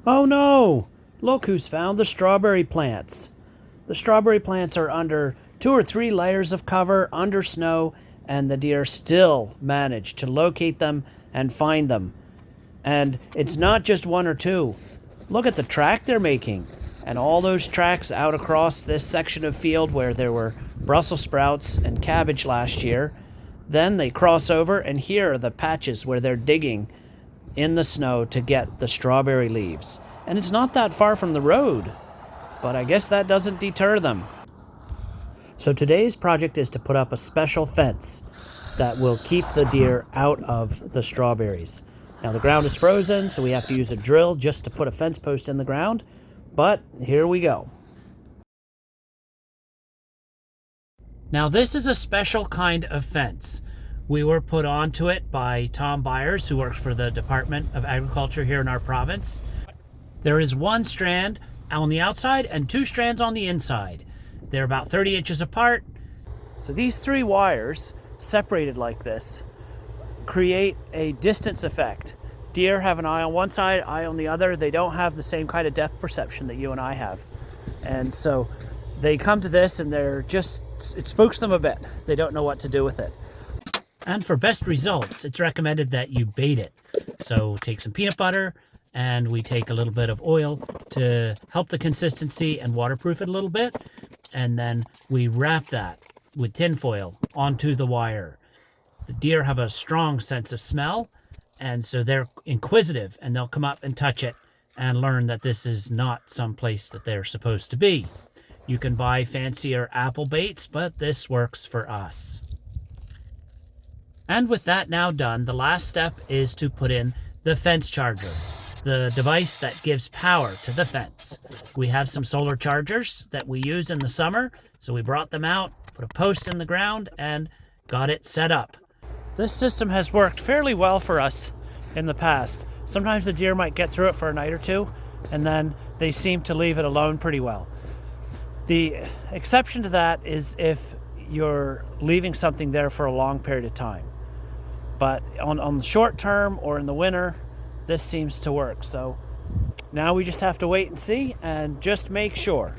Oh no! Look who's found the strawberry plants. The strawberry plants are under 2 or 3 layers of cover under snow, and the deer still manage to locate them and find them. And it's not just one or two. Look at the track they're making. And all those tracks out across this section of field where there were Brussels sprouts and cabbage last year. Then they cross over, and here are the patches where they're digging in the snow to get the strawberry leaves. And it's not that far from the road, but I guess that doesn't deter them. So today's project is to put up a special fence that will keep the deer out of the strawberries. Now the ground is frozen, so we have to use a drill just to put a fence post in the ground, but here we go. Now this is a special kind of fence. We were put onto it by Tom Byers, who works for the Department of Agriculture here in our province. There is one strand on the outside and 2 strands on the inside. They're about 30 inches apart. So these 3 wires, separated like this, create a distance effect. Deer have an eye on one side, eye on the other. They don't have the same kind of depth perception that you and I have. And so they come to this and it spooks them a bit. They don't know what to do with it. And for best results, it's recommended that you bait it. So take some peanut butter, and we take a little bit of oil to help the consistency and waterproof it a little bit. And then we wrap that with tin foil onto the wire. The deer have a strong sense of smell, and so they're inquisitive, and they'll come up and touch it and learn that this is not some place that they're supposed to be. You can buy fancier apple baits, but this works for us. And with that now done, the last step is to put in the fence charger, the device that gives power to the fence. We have some solar chargers that we use in the summer, so we brought them out, put a post in the ground, and got it set up. This system has worked fairly well for us in the past. Sometimes the deer might get through it for a night or two, and then they seem to leave it alone pretty well. The exception to that is if you're leaving something there for a long period of time. But on the short term or in the winter, this seems to work. So now we just have to wait and see and just make sure.